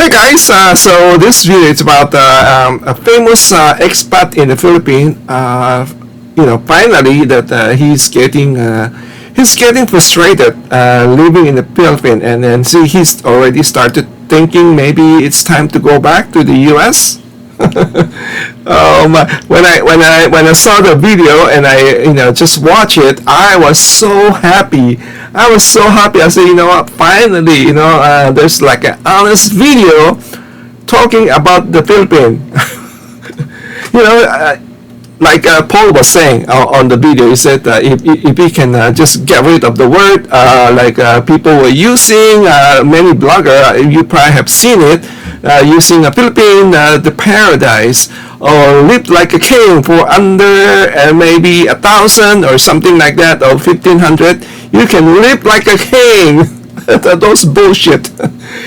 Hey guys, so this video is about a famous expat in the Philippines. Finally that he's getting frustrated living in the Philippines, and then see he's already started thinking maybe it's time to go back to the U.S. When I saw the video and I just watch it, I was so happy. I said, you know what? Finally, there's like an honest video talking about the Philippines. you know, uh, Paul was saying on the video, he said if he can just get rid of the word people were using, many blogger, you probably have seen it, using a Philippine, the paradise, or live like a king for under maybe 1,000 or something like that, or 1,500. You can live like a king. Those bullshit.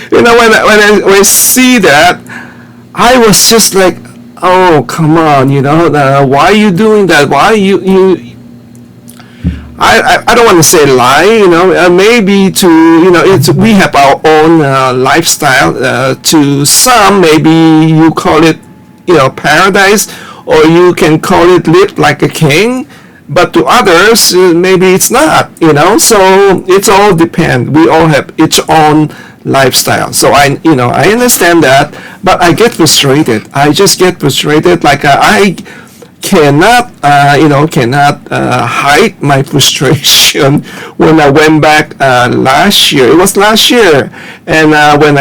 When I see that, I was just like, oh, come on, why are you doing that? Why I don't want to say lie, maybe we have our own lifestyle. To some, maybe you call it, paradise, or you can call it live like a king. But to others, maybe it's not, so it's all depend. We all have each own lifestyle. So I understand that, but I get frustrated. I just get frustrated. I cannot, hide my frustration when I went back last year. It was last year, and when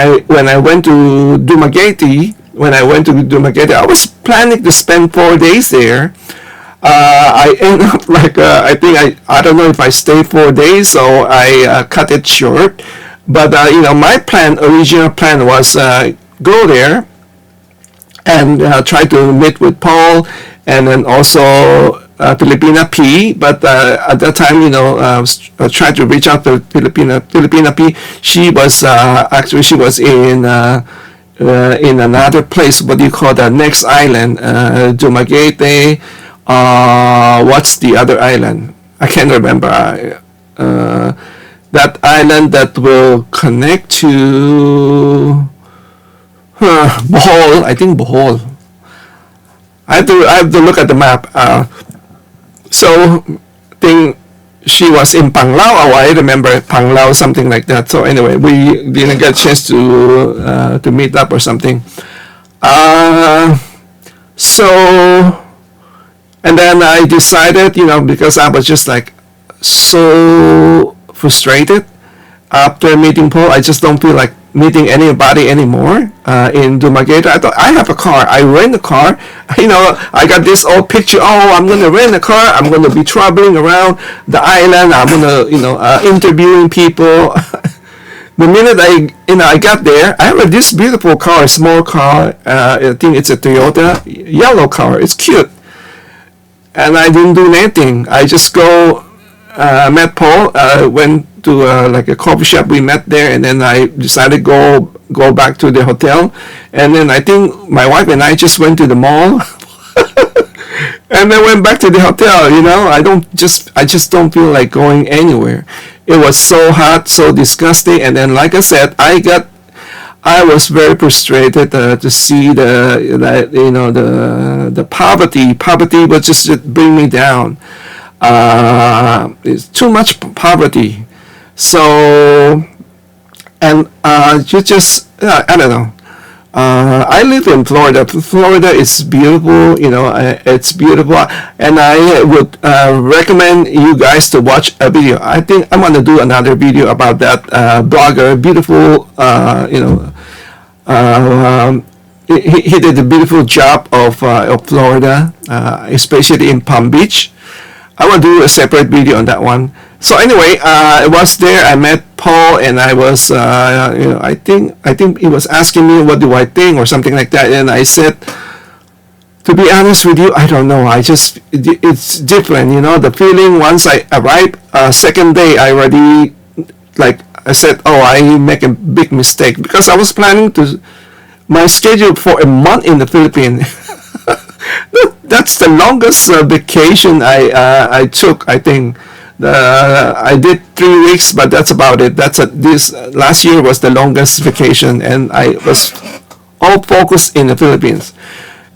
I went to Dumaguete, I was planning to spend 4 days there. I end up I don't know if I stayed 4 days, so I cut it short. But my original plan was go there and try to meet with Paul, and then also Filipina P. But at that time, I was trying to reach out to Filipina P. She was she was in another place. What do you call the next island? Dumaguete. What's the other island? I can't remember. That island that will connect to Bohol. I think Bohol. I have to look at the map. So think she was in Panglao. I remember Panglao, something like that. So anyway, we didn't get a chance to meet up or something. So. And then I decided, because I was just like so frustrated after meeting Paul. I just don't feel like meeting anybody anymore in Dumaguete. I thought, I have a car. I rent a car. I got this old picture. Oh, I'm going to rent a car. I'm going to be traveling around the island. I'm going to, interviewing people. The minute I got there, I have this beautiful car, a small car. I think it's a Toyota, yellow car. It's cute. And I didn't do anything. I just met Paul, went to a coffee shop. We met there, and then I decided go back to the hotel. And then I think my wife and I just went to the mall, and then went back to the hotel. I just don't feel like going anywhere. It was so hot, so disgusting. And then, like I said, I was very frustrated to see the poverty. Poverty would just bring me down. It's too much poverty. So, and you just I don't know. I live in Florida. Florida is beautiful. It's beautiful, and I would recommend you guys to watch a video. I think I'm gonna do another video about that blogger. Beautiful, he did a beautiful job of Florida, especially in Palm Beach. I will do a separate video on that one. So anyway, I was there. I met Paul, and I was, I think he was asking me what do I think or something like that, and I said, to be honest with you, I don't know. It's different, the feeling once I arrived. Second day, I already I said, oh, I make a big mistake, because I was planning my schedule for a month in the Philippines. That's the longest vacation I took, I think. I did 3 weeks, but that's about it. This last year was the longest vacation, and I was all focused in the Philippines.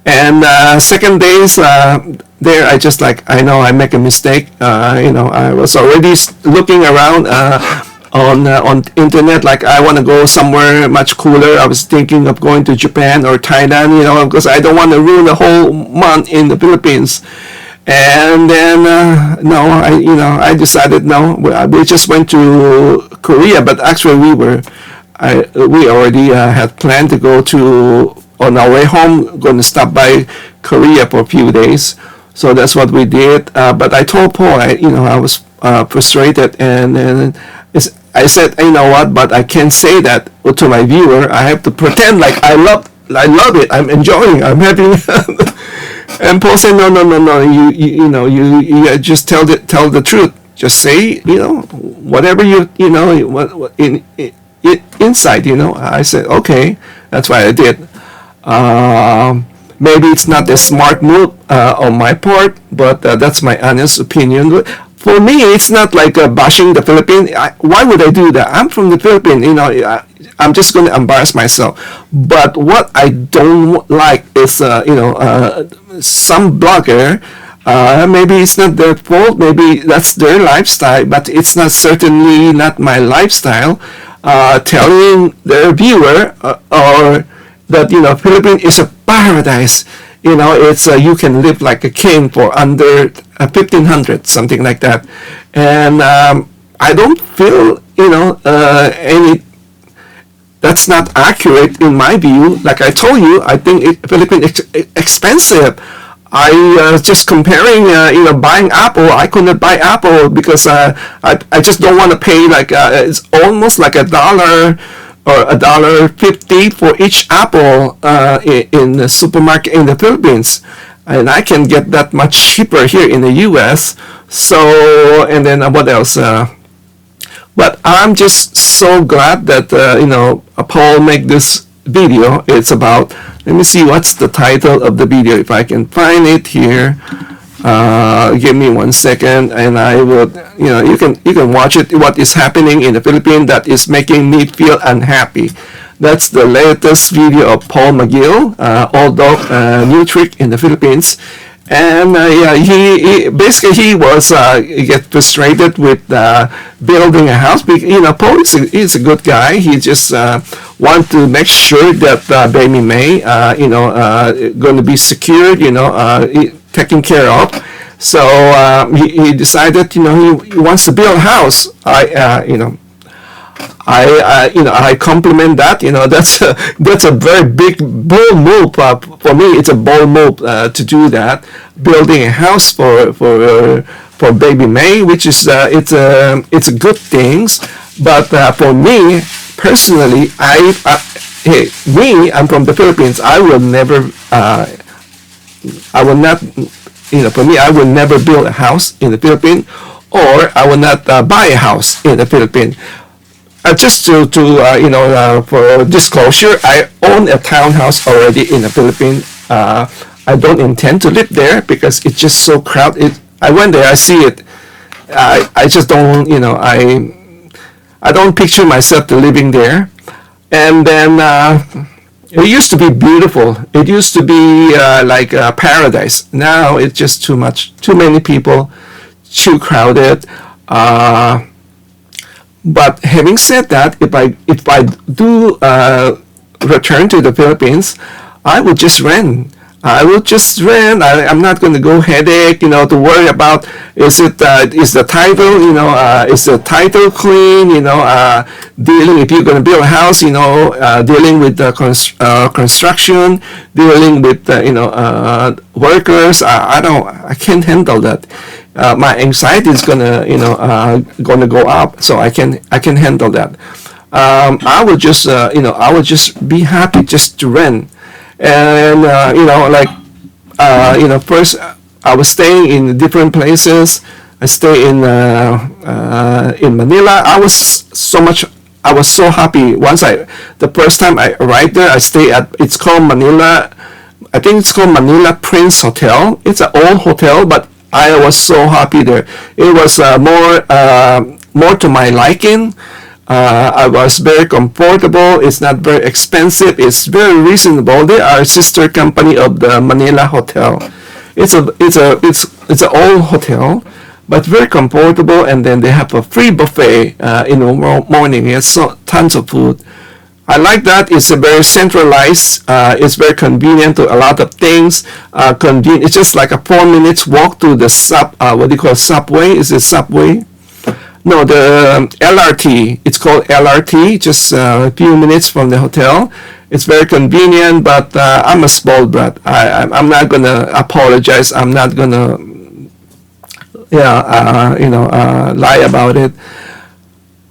And second days there, I just like, I know I make a mistake. I was already looking around on internet, like I want to go somewhere much cooler. I was thinking of going to Japan or Thailand, because I don't want to ruin the whole month in the Philippines. And then no, I decided no. We just went to Korea, but actually we already had planned to go to, on our way home, going to stop by Korea for a few days. So that's what we did. But I told Paul, I was frustrated, and I said, you know what? But I can't say that to my viewer. I have to pretend like I love it. I'm enjoying. I'm having. And Paul said, no. You just tell the truth. Just say, whatever what inside. I said, okay. That's what I did. Maybe it's not a smart move on my part, but that's my honest opinion. For me, it's not like bashing the Philippines. Why would I do that? I'm from the Philippines. I'm just going to embarrass myself. But what I don't like is, some blogger, maybe it's not their fault. Maybe that's their lifestyle, but it's certainly not my lifestyle. Telling their viewer or that Philippines is a paradise. It's you can live like a king for under 1,500, something like that. And I don't feel any. That's not accurate in my view. Like I told you, I think Philippines expensive. I just comparing, buying Apple. I couldn't buy Apple because I just don't want to pay it's almost like $1 or $1.50 for each apple in the supermarket in the Philippines, and I can get that much cheaper here in the U.S. So, and then what else? But I'm just so glad that Paul make this video. It's about. Let me see what's the title of the video if I can find it here. Give me 1 second, and I would, you can watch it. What is happening in the Philippines that is making me feel unhappy? That's the latest video of Paul McGill, old dog, new trick in the Philippines, and he basically he was get frustrated with building a house. Paul is a good guy. He just want to make sure that baby May, going to be secured. Taken care of. So he decided, he wants to build a house. I compliment that. That's a very big bold move. For me, it's a bold move to do that. Building a house for baby May, which is it's a good things. But for me personally, I'm from the Philippines. I will not, for me, I will never build a house in the Philippines, or I will not buy a house in the Philippines. Just for disclosure, I own a townhouse already in the Philippines. I don't intend to live there because it's just so crowded. I went there, I see it. I just don't, I don't picture myself to living there. And then, it used to be beautiful. It used to be like a paradise. Now it's just too much, too many people, too crowded. But having said that, if I do return to the Philippines, I would just rent. I'm not going to go headache, to worry about is the title, is the title clean, dealing if you're going to build a house, dealing with the construction, dealing with workers. I can't handle that. My anxiety is gonna go up, so I can handle that. I would just be happy just to rent. And first I was staying in different places. I stay in Manila. I was so happy the first time I arrived there. I stay at, it's called Manila. I think it's called Manila Prince Hotel. It's an old hotel, but I was so happy there. It was more to my liking. I was very comfortable. It's not very expensive. It's very reasonable. They are a sister company of the Manila Hotel. It's an old hotel, but very comfortable. And then they have a free buffet in the morning. It's so tons of food. I like that. It's a very centralized. It's very convenient to a lot of things. It's just like a 4 minutes walk to the what do you call subway? Is it subway? No, the LRT. It's called LRT. Just a few minutes from the hotel. It's very convenient, but I'm a spoiled brat. I'm not gonna apologize. I'm not gonna, lie about it.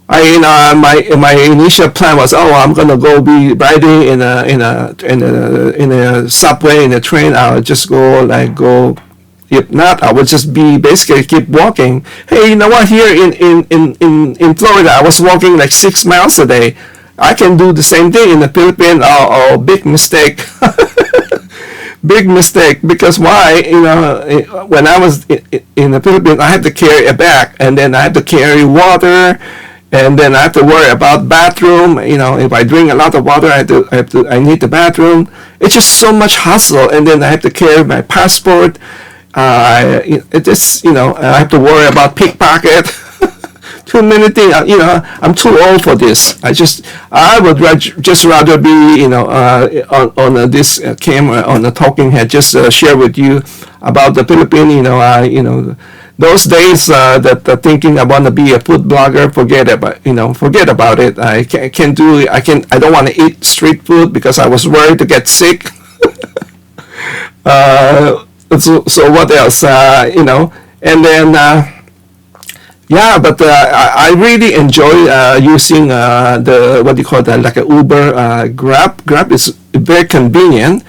My initial plan was, I'm gonna go be riding in a subway, in a train. I'll just go. If not, I would just be basically keep walking. Hey, you know what? Here in Florida, I was walking like 6 miles a day. I can do the same thing in the Philippines. Oh, big mistake. Big mistake. Because why? When I was in the Philippines, I had to carry a bag, and then I had to carry water, and then I have to worry about bathroom. If I drink a lot of water, I need the bathroom. It's just so much hassle, and then I have to carry my passport. I have to worry about pickpocket. Too many things. I'm too old for this. I would just rather be, on this camera, on the talking head, just share with you about the Philippines. Those days that thinking I want to be a food blogger, forget about it. I can't do it. I don't want to eat street food because I was worried to get sick. So what else? And then but I really enjoy using the what do you call that, like a Uber, Grab. Grab is very convenient.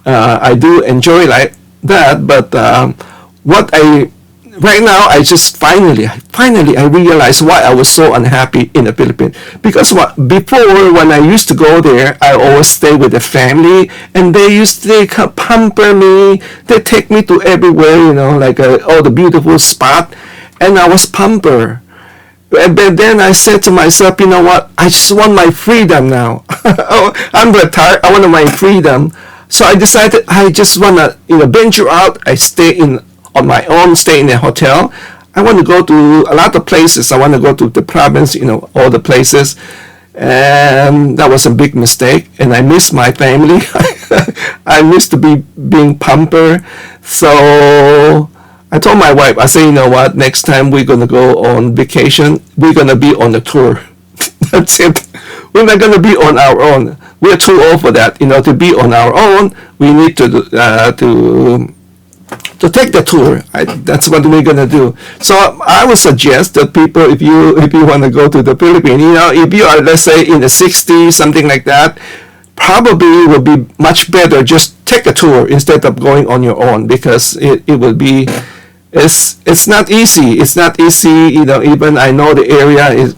I do enjoy like that, but right now I just finally I realized why I was so unhappy in the Philippines. Because before, when I used to go there, I always stay with the family, and they used to pamper me. They take me to everywhere, like all the beautiful spot, and I was pampered. But then I said to myself, you know what? I just want my freedom now. I'm retired. I want my freedom. So I decided I just want to venture out. I stay on my own, stay in a hotel. I want to go to a lot of places. I want to go to the province, all the places. And that was a big mistake. And I miss my family. I miss to be being pampered. So I told my wife, I say, you know what? Next time we're going to go on vacation, we're going to be on a tour. That's it. We're not going to be on our own. We're too old for that. To be on our own, we need to take the tour. That's what we're gonna do. So I would suggest that people, if you want to go to the Philippines, if you are, let's say, in the 60s, something like that, probably would be much better just take a tour instead of going on your own, because it will be, it's not easy. It's not easy. Even I know the area is,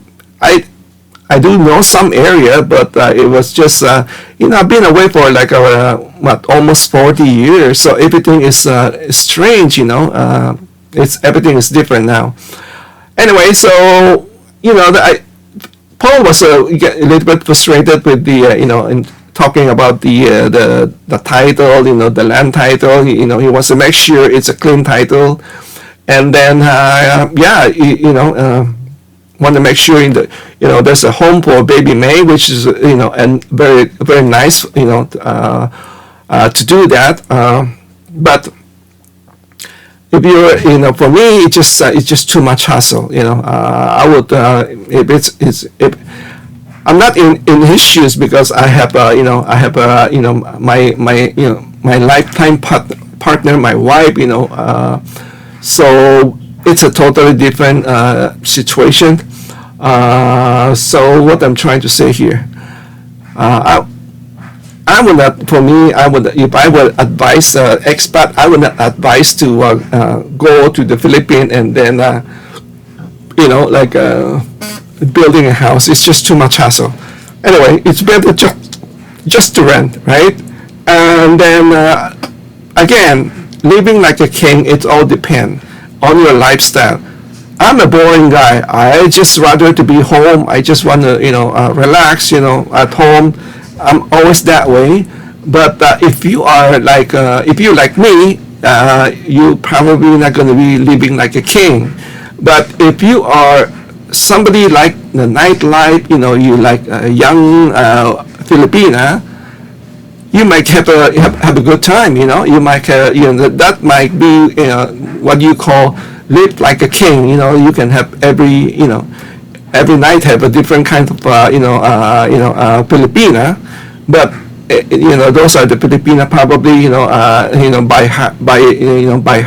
I do know some area, but it was just, I've been away for like almost 40 years, so everything is strange, everything is different now. Anyway, so, Paul was a little bit frustrated with the, in talking about the title, the land title. He wants to make sure it's a clean title, and then, want to make sure there's a home for baby May, which is and very very nice to do that. But if you're for me, it's just too much hassle. I would if I'm not in his shoes, because I have my lifetime partner, my wife, so it's a totally different situation. So what I'm trying to say here, I would not. For me, if I would advise expat, I would not advise to go to the Philippines and then building a house. It's just too much hassle. Anyway, it's better just to rent, right? And then again, living like a king, it all depends. on your lifestyle. I'm a boring guy. I just rather to be home. I just want to, relax, at home. I'm always that way. But if you are if you're like me, you probably not going to be living like a king. But if you are somebody like the nightlife, you like a young Filipina, you might have a good time. You might that might be what you call live like a king. You can have every night have a different kind of Filipina, but those are the Filipina probably by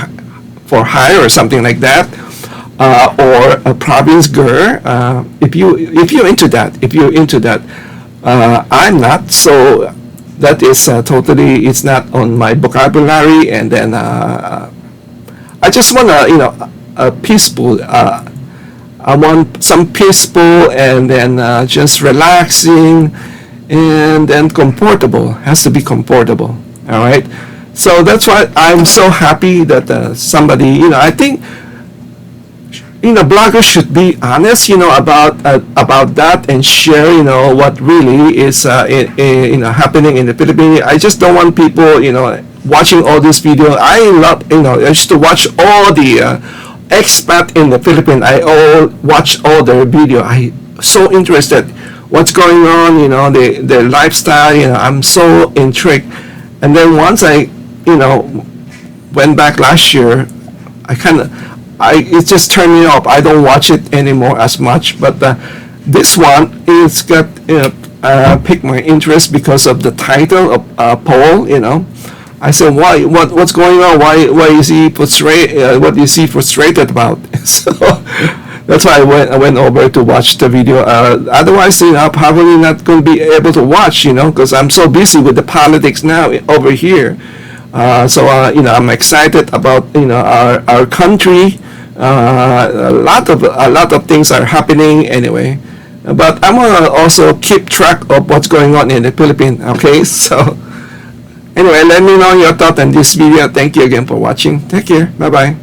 for hire or something like that, or a province girl. If you're into that, I'm not. So that is totally, it's not on my vocabulary. And then I just want a peaceful. I want some peaceful, and then just relaxing, and then comfortable. Has to be comfortable. All right. So that's why I'm so happy that somebody, I think, bloggers should be honest, about that, and share, what really is, happening in the Philippines. I just don't want people, watching all this video. I love, I used to watch all the expat in the Philippines. I watch all their video. I so interested what's going on, their lifestyle. I'm so intrigued. And then once I, went back last year, it just turned me off. I don't watch it anymore as much. But this one, it's got piqued my interest because of the title of poll. I said, why? What's going on? Why is he frustrated? What is he frustrated about? So that's why I went over to watch the video. Otherwise, probably not going to be able to watch. Because I'm so busy with the politics now over here. So I'm excited about our country. A lot of things are happening anyway. But I'm gonna also keep track of what's going on in the Philippines. Okay, so anyway, let me know your thought on this video. Thank you again for watching. Take care. Bye bye.